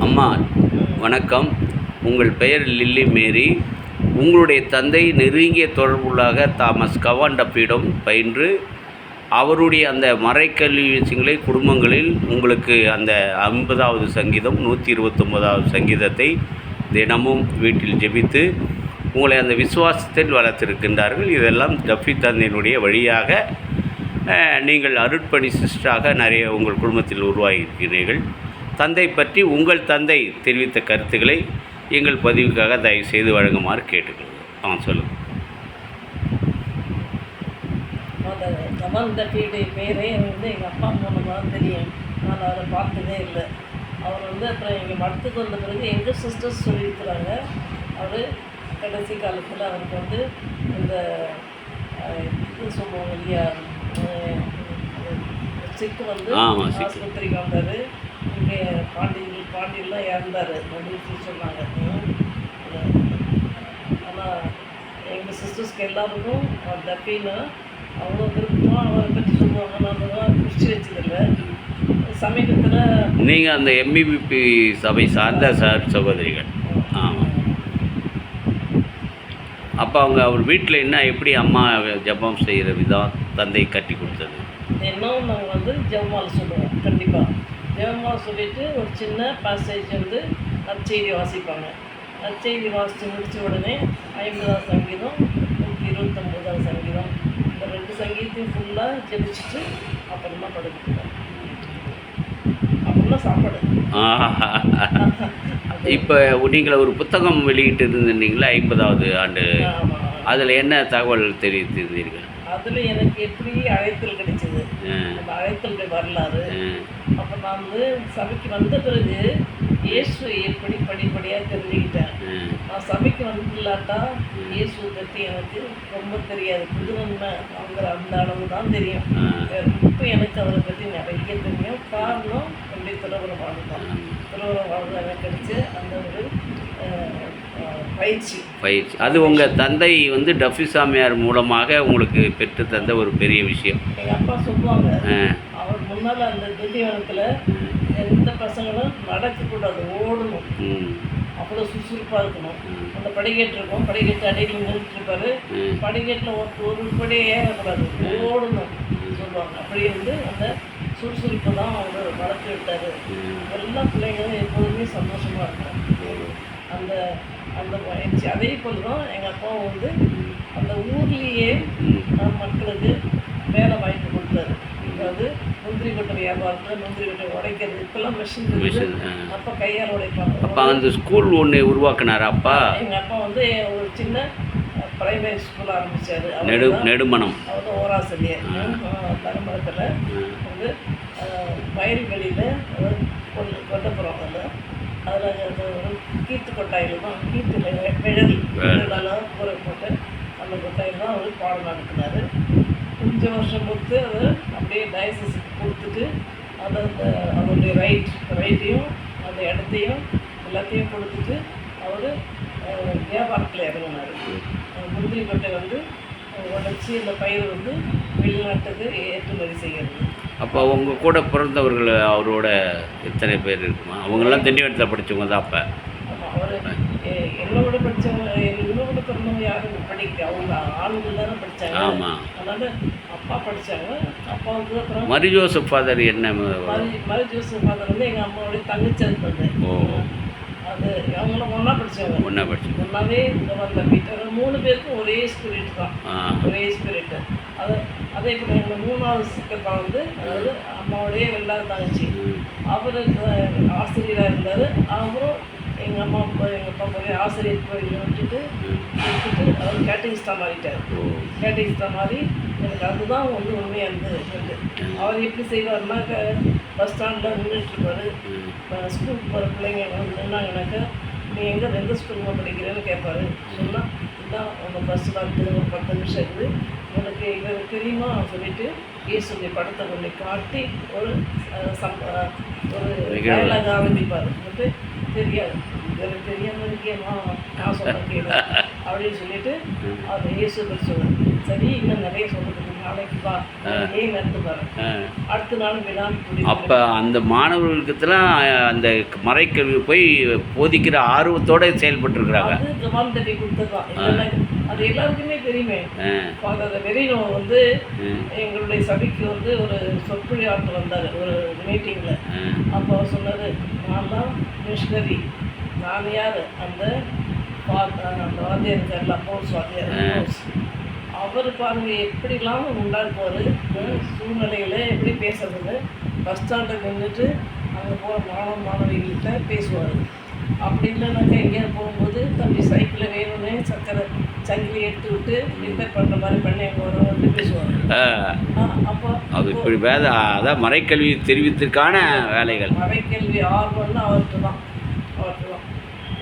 அம்மா வணக்கம். உங்கள் பெயர் லில்லி மேரி. உங்களுடைய தந்தை நெருங்கிய தொடர்புள்ளாக தாமஸ் கவாண்டப்பிடம் பயின்று அவருடைய அந்த மறைக்கல்வி விஷயங்களை குடும்பங்களில் உங்களுக்கு அந்த 50வது சங்கீதம் 129வது சங்கீதத்தை தினமும் வீட்டில் ஜெபித்து உங்களை அந்த விசுவாசத்தில் வளர்த்திருக்கின்றார்கள். இதெல்லாம் டஃபி தந்தையினுடைய வழியாக நீங்கள் அருட்பணி சிஸ்டராக நிறைய உங்கள் குடும்பத்தில் உருவாகியிருக்கிறீர்கள். தந்தை பற்றி உங்கள் தந்தை தெரிவித்த கருத்துக்களை எங்கள் பதிவுக்காக தயவு செய்து வழங்குமாறு கேட்டுக்கொள்கிறோம். சொல்லுங்கள். கமல் டஃபியுடைய பேரே வந்து எங்கள் அப்பா மூலமாக தெரியும். நான் அவரை பார்த்ததே இல்லை. அவர் வந்து அப்புறம் எங்கள் மடத்துக்கு வந்த பிறகு எங்கள் சிஸ்டர்ஸ் சொல்லியிருக்கிறாங்க. அவர் கடைசி காலத்தில் அவருக்கு வந்து இந்த இது சொல்லுவாங்க இல்லையா, சிக்கு வந்து ஆஸ்பத்திரிக்கு வந்தார். இங்கே பாண்டியெலாம் இறந்தார் அப்படின்னு சொன்னாங்க. ஆனால் எங்கள் சிஸ்டர்ஸ்க்கு எல்லாருக்கும் டப்பின்னு அவ்வளோ விருப்பமாக அவரை பற்றி சொல்லுவாங்க. நான் குறித்து வச்சதில்லை. சமீபத்தில் நீங்கள் அந்த எம்பிபிபி சபை சார்ந்த சகோதரிகள். ஆமாம். அப்போ அவர் வீட்டில் என்ன எப்படி அம்மா ஜபம் செய்கிற விதம் தந்தை கட்டி கொடுத்தது? இன்னும் நாங்கள் வந்து ஜெபமாலை சொல்லுவோம். கண்டிப்பாக ஜெபமாலை சொல்லிவிட்டு ஒரு சின்ன பேசேஜ் வந்து நற்செய்தி வாசிப்பாங்க. நற்செய்தி வாசித்து முடித்த உடனே 50வது சங்கீதம் 129வது சங்கீதம் இந்த 2 சங்கீதத்தையும் ஃபுல்லாக ஜெபிச்சுட்டு அப்புறமா படுத்துட்டோம். அப்புறமா சாப்பாடு. இப்போ நீங்கள் ஒரு புத்தகம் வெளியிட்டு இருந்தீங்களா 50வது ஆண்டு? அதில் என்ன தகவல் தெரிவித்திருந்தீர்கள்? அதில் எனக்கு எப்படி அழைத்தல் கிடைச்சிது, அந்த அழைத்தலுடைய வரலாறு. அப்போ நான் வந்து சபைக்கு வந்த பிறகு இயேசு எப்படி படிப்படியாக தெரிஞ்சுக்கிட்டேன். நான் சபைக்கு வந்துலாட்டா இயேசு பற்றி எனக்கு ரொம்ப தெரியாது. புதுநன்மை வாங்குற அந்த அளவு தான் தெரியும். இப்போ எனக்கு அவரை பற்றி நிறைய தெரியும். காரணம் அப்படி துறவரம் வாழ்தான். துறவரம் வாழ்தான் எனக்கு கிடைச்சி அந்த ஒரு பயிற்சி. அது உங்கள் தந்தை வந்து டஃபி சாமியார் மூலமாக உங்களுக்கு பெற்று தந்த ஒரு பெரிய விஷயம். எங்கள் அப்பா சொல்லுவாங்க, அவர் முன்னால் அந்த திண்டிவனத்தில் எந்த பசங்களும் நடக்கக்கூடாது, ஓடணும். அவ்வளோ சுறுசுறுப்பாக இருக்கணும். அந்த படிக்கட்டு இருக்கும், படிக்கட்டு அடியில் நின்றுட்டுருப்பாரு. படிக்கட்டில் ஒரு படியே ஏறக்கூடாது, ஓடணும் சொல்லுவாங்க. அப்படி வந்து அந்த சுறுசுறுப்பு தான் அவர் வளர்த்து விட்டார். எல்லா பிள்ளைங்களும் எப்போதுமே சந்தோஷமாக இருக்கும். அந்த அந்த பயிற்சி அதே போல் தான் எங்கள் அப்பாவும் வந்து அந்த ஊர்லேயே மக்களுக்கு வேலை வாய்ப்பு கொடுத்தாரு. அதாவது முந்திரி கொட்டை வியாபாரத்தில் முந்திரி கொட்டை உடைக்கிறது. இப்போல்லாம் மிஷின், அப்போ கையால் உடைப்பாங்க. அப்போ அந்த ஸ்கூல் ஒன்று உருவாக்குனார் அப்பா. எங்கள் அப்பா வந்து ஒரு சின்ன பிரைமரி ஸ்கூல் ஆரம்பித்தார். நெடுமணம். அவர் தான் ஓராசிரியர். தருமபுரத்தில் வந்து வயல்வெளியில் கொட்டப்புறம் அதில் ஒரு கீத்து கொட்டாயில் தான் விழலாம் கூரை போட்டு அந்த கொட்டாயில் தான் அவர் பாடம் நடத்தினார். கொஞ்சம் வருஷம் பொறுத்து அதை அப்படியே டயசிஸுக்கு கொடுத்துட்டு அதை அதோடைய ரைட்டையும் அந்த இடத்தையும் எல்லாத்தையும் கொடுத்துட்டு அவர் வியாபாரத்தில் இறங்கினார். முந்திரி கொட்டை வந்து உடச்சி அந்த பயிர் வந்து வெளிநாட்டுக்கு ஏற்றுமதி செய்கிறது. அப்போ உங்கள் கூட பிறந்தவர்கள் அவரோட எத்தனை பேர் இருக்குமா? அவங்கெல்லாம் திண்டிவனத்தில் படித்தவங்க தான். அப்போ அவர் என்னோட படித்தவங்க, என்னோட பிறந்தவங்க யாரும் படிக்க, அவங்க ஆளுங்கள் தானே படித்தாங்க. ஆமாம். அதனால் அப்பா படித்தாங்க. அப்பாவுக்கு அப்புறம் மரி ஜோசப் ஃபாதர் என்ன? மரி ஜோசப் ஃபாதர் வந்து எங்கள் அம்மாவுடைய தங்கச்சி வந்து. அது அவங்களும் ஒன்றா படித்தவங்க. ஒன்றாவே இந்த வந்த வீட்டர் 3 பேருக்கும் ஒரே ஸ்பிரிட் தான், ஒரே ஸ்பிரிட்டு. அதே போல் எங்கள் 3வது சிக்கல் தான் வந்து, அதாவது அம்மாவுடைய 2வது தங்கச்சி. அவர் ஆசிரியராக இருந்தார். அவரும் எங்கள் அப்பா போய் ஆசிரியர் கோயிலில் விட்டுட்டு அவர் கேட்டகிஸ்டாக மாறிட்டார். கேட்டகிஸ்டாக மாறி எனக்கு அதுதான் வந்து உண்மையாக இருந்தது. அவர் எப்படி செய்வார்னா, பஸ் ஸ்டாண்டில் நின்றுட்டுருப்பார். ஸ்கூலுக்கு போகிற பிள்ளைங்க வந்து நின்னாங்கனாக்கா, நீ எந்த ஸ்கூலில் படிக்கிறேன்னு கேட்பார். சொன்னால் இதுதான் உங்கள் பஸ்ஸில் இருக்குது, ஒரு 10 நிமிஷம் இருக்குது, உனக்கு இவர் தெரியுமா சொல்லிவிட்டு இயேசுடைய படத்தை கொண்டு காட்டி ஒரு டயலாக் ஆரம்பிப்பார். வந்து தெரியாது, எனக்கு தெரியாமல் இருக்கேம்மா, நான் சொல்ல கேட்க அப்படின்னு சொல்லிட்டு அவர் இயேசு பற்றி சொல்லுவார். சரி, இன்னும் நிறைய சொல்கிறதுக்கு நாளைக்கு வா ஏன் எடுத்து வரேன் அடுத்த நாள் வினாடி கூடி அப்போ அந்த மாணவர்களுக்குலாம் அந்த மறைக்கல்வி போய் போதிக்கிற ஆர்வத்தோடு செயல்பட்டுருக்குறாங்க. அது ஜமால் தட்டி கொடுத்துருக்கான். இல்லைன்னா அது எல்லாருக்குமே தெரியுமே. ஃபாதர் வெறினோ வந்து எங்களுடைய சபைக்கு வந்து ஒரு சொற்பொழிவாற்ற வந்தார் ஒரு மீட்டிங்கில். அப்போ அவர் சொன்னார், நான் தான் மிஷினரி, நான் யார் அந்த வாத்தியார் இருக்கார்ல போர்ஸ் வாத்தியார், அவர் பாருங்க எப்படிலாம் உண்டாக்குவார், சூழ்நிலையில் எப்படி பேசுறதுன்னு பஸ் ஸ்டாண்டில் நின்றுட்டு அங்கே போகிற மாணவிகள்கிட்ட பேசுவார். அப்படி இல்லைனாக்கா எங்கேயாவது போகும்போது தம்பி சைக்கிளை வேணும்னே சங்கிலி எடுத்து விட்டு ரிப்பேர் பண்ணுற மாதிரி பண்ணி அங்கே வரவங்க பேசுவாங்க. அப்போ அது இப்படி அதான் மறைக்கல்வி தெரிவித்திற்கான வேலைகள். மறைக்கல்வி ஆர்வம்னு அவர்கிட்ட தான்.